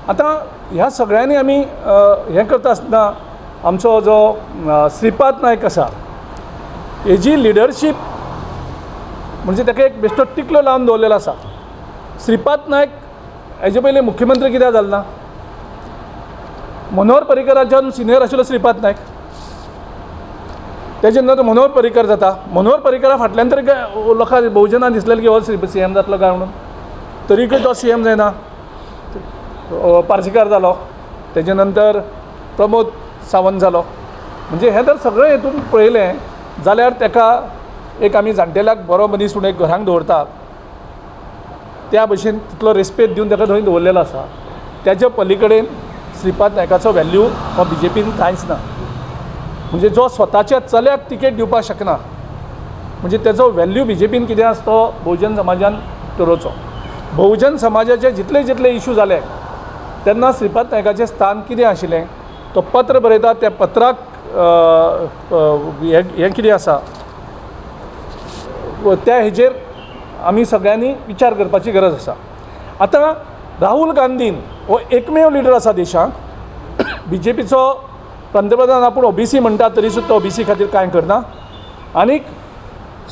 आता ह्या सगळ्यांनी आमी हें करता आसतना आमचो जो श्रीपाद नायक आसा हेजी लिडरशीप म्हणजे ताका एक बेश्टो टिकलो लावन दवरलेलो आसा. श्रीपाद नायक हेजे पयलीं मुख्यमंत्री कित्याक जालो ना? मनोहर पर्रीकराच्यान सिनियर आशिल्लो श्रीपाद नायक, तेजे नंतर मनोहर पर्रीकर जाता. मनोहर पर्रीकरा फाटल्यान तरी लोकांक बहुजनांक दिसलेलें की हो CM जातलो काय म्हणून, तरीकय तो CM जायना. पार्सेकार जालो, तेजे नंतर प्रमोद सावंत जालो. म्हणजे हें जर सगळें हेतून पळयलें जाल्यार ताका एक आमी जाणटेल्याक बरो मनीस म्हणून एक घरांक दवरतात त्या भशेन तितलो रेस्पेद दिवन ताका थंय दवरलेलो आसा. त्याच्या पलीकडेन श्रीपाद नायकाचो व्हॅल्यू हो BJPन कांयच ना. म्हणजे जो स्वताच्या चल्याक तिकेट दिवपाक शकना म्हणजे तेजो व्हॅल्यू BJPन कितें आसा तो बहुजन समाजान ठरोवचो. बहुजन समाजाचे जितले जितले इशू जाले तेन्ना श्रीपाद नायकाचें स्थान कितें आशिल्लें तो पत्र बरयता. त्या पत्राक हें कितें आसा त्या हेजेर आमी सगळ्यांनी विचार करपाची गरज आसा. आतां राहुल गांधीन हो एकमेव लिडर आसा देशांत, BJPचो पंतप्रधान आपूण OBC म्हणटा तरी सुद्दां OBC खातीर कांय करना. आनीक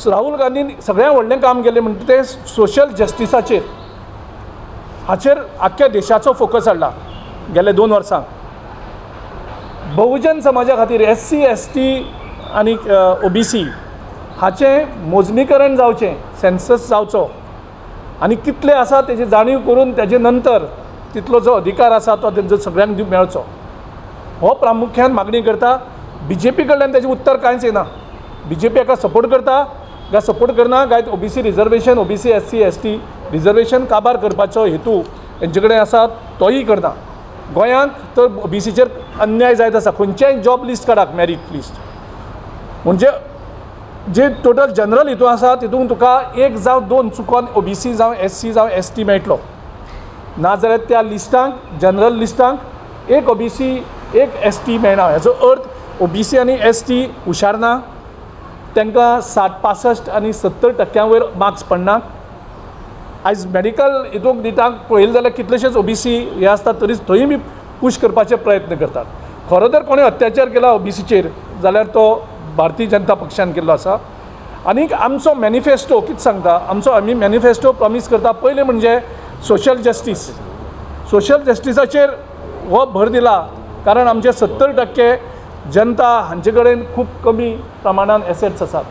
राहुल गांधीन सगळ्यां व्हडलें काम केलें म्हणटा तें सोशल जस्टिसाचेर, हाचेर आख्ख्या देशाचो फोकस हाडला गेल्या 2 वर्सांक. बहुजन समाजा खातीर SC ST आनी OBC हाचें मोजणीकरण जावचें, सेन्सस जावचो आनी कितले आसा तेजी जाणीव करून तेजे नंतर तितलो जो अधिकार आसा तो तेंचो सगळ्यांक मेळचो हो प्रामुख्यान मागणी करता. BJP कडल्यान तेजें उत्तर कांयच येना. BJP हाका सपोर्ट करता काय सपोर्ट करना काय OBC reservation, OBC SC ST reservation काबार करपाचो हेतू तेंचे कडेन आसा तोय करना. गोंयांत तर OBCचेर अन्याय जायत आसा. खंयचेय जॉब लिस्ट काडात, मेरीट लिस्ट, म्हणजे जे टोटल जनरल हितून आसा तितून तुका 1 जावं 2 चुकोन OBC जावं SC जावं ST मेळटलो. नाजाल्यार त्या लिस्टांक, जनरल लिस्टांक एक OBC एक ST मेळना. हेचो अर्थ OBC आनी ST हुशार ना, तांकां 60-65 आनी 70% वयर मार्क्स पडना. आयज मेडिकल हितूंक दितांक पळयलें जाल्यार कितलेशेच OBC हे आसतात तरी थंय बी पुश करपाचे प्रयत्न करतात. खरो जर कोणें अत्याचार केला OBCचेर जाल्यार तो भारतीय जनता पक्षान केल्लो आसा. आनीक आमचो मॅनिफेस्टो कितें सांगता, आमी मॅनिफेस्टो प्रॉमीस करता पयलें म्हणजे सोशल जस्टीस. सोशल जस्टिसाचेर हो भर दिला कारण आमचे 70% जनता हांचे कडेन खूब कमी प्रमाणान एसेट्स आसात,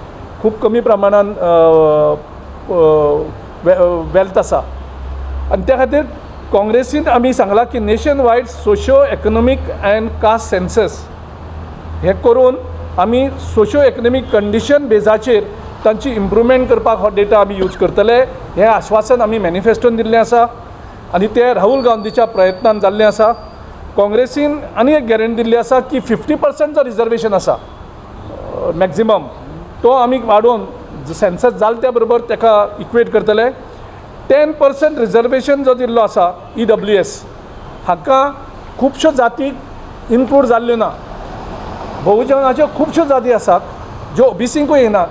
खूब कमी प्रमाणान वेल्थ आसा. आनी त्या खातीर काँग्रेसीन आमी सांगलां की nationwide socio economic and caste census हे करून आमी सोशियो इकॉनॉमीक कंडिशन बेजाचेर तांची इम्प्रूवमेंट करपाक हो डेटा आमी यूज करतले. हें आश्वासन आमी मॅनिफेस्टोन दिल्लें आसा आनी तें राहुल गांधीच्या प्रयत्नान जाल्लें आसा. काँग्रेसीन आनी एक गॅरंटी दिल्ली आसा की 50% जो रिजर्वेशन आसा मॅक्झिमम तो आमी वाडोवन सेन्सस जाल त्या बरोबर ताका इक्वेट करतले. 10% रिजर्वेशन जो दिल्लो आसा EWS हाका खुबश्यो जातीक इन्क्लूड जाल्ल्यो ना. बहुजनाच्यो खुबश्यो जाती आसात ज्यो OBCकूय येनात.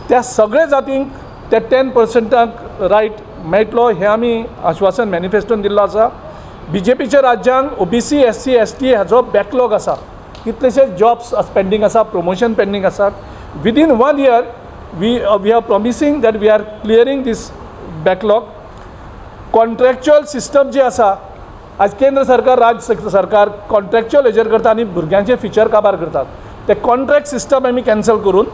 त्या सगळ्या जातींक त्या 10%क रायट मेळटलो हें आमी आश्वासन मॅनिफेस्टोन दिल्लो आसा. BJPच्या राज्यांक OBC SC ST हाचो बॅकलॉग आसा, कितलेशेच जॉब्स पेंडींग आसा, प्रमोशन पेंडींग आसात. Within 1 year we are promising that we are clearing these backlog. Contractual system जी आसा आज केंद्र सरकार, राज्य सरकार कॉन्ट्रॅक्च्युअल हेजेर करता आनी भुरग्यांचे फिचर काबार करतात. ते कॉन्ट्रॅक्ट सिस्टम आमी कॅन्सल करून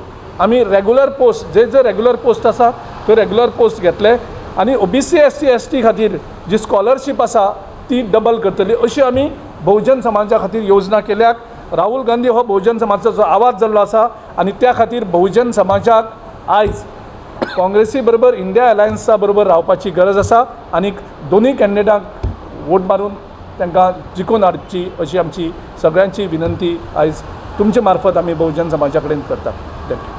आमी रेग्युलर पोस्ट जे रेग्युलर पोस्ट आसा थंय रेग्युलर पोस्ट घेतले आनी OBC SC ST खातीर जी स्कॉलरशीप आसा ती डबल करतली अशी आमी बहुजन समाजा खातीर योजना केल्यात. राहुल गांधी हो बहुजन समाजाचो आवाज जाल्लो आसा आनी त्या खातीर बहुजन समाजाक आयज काँग्रेसी बरोबर इंडिया अलायन्सा बरोबर रावपाची गरज आसा आनी दोनूय कॅन्डिडेटांक वोट मारून तांकां जिखून हाडची अशी आमची सगळ्यांची विनंती आयज तुमचे मार्फत आमी बहुजन समाजा कडेन करतात. थँक्यू.